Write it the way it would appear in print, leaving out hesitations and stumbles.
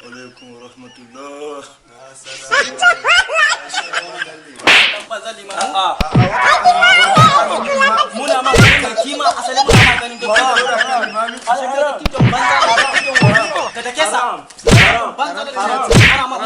alaikum wa rahmatullah. Muna maganin kima asalin muna maganin da take sa banza da ana ma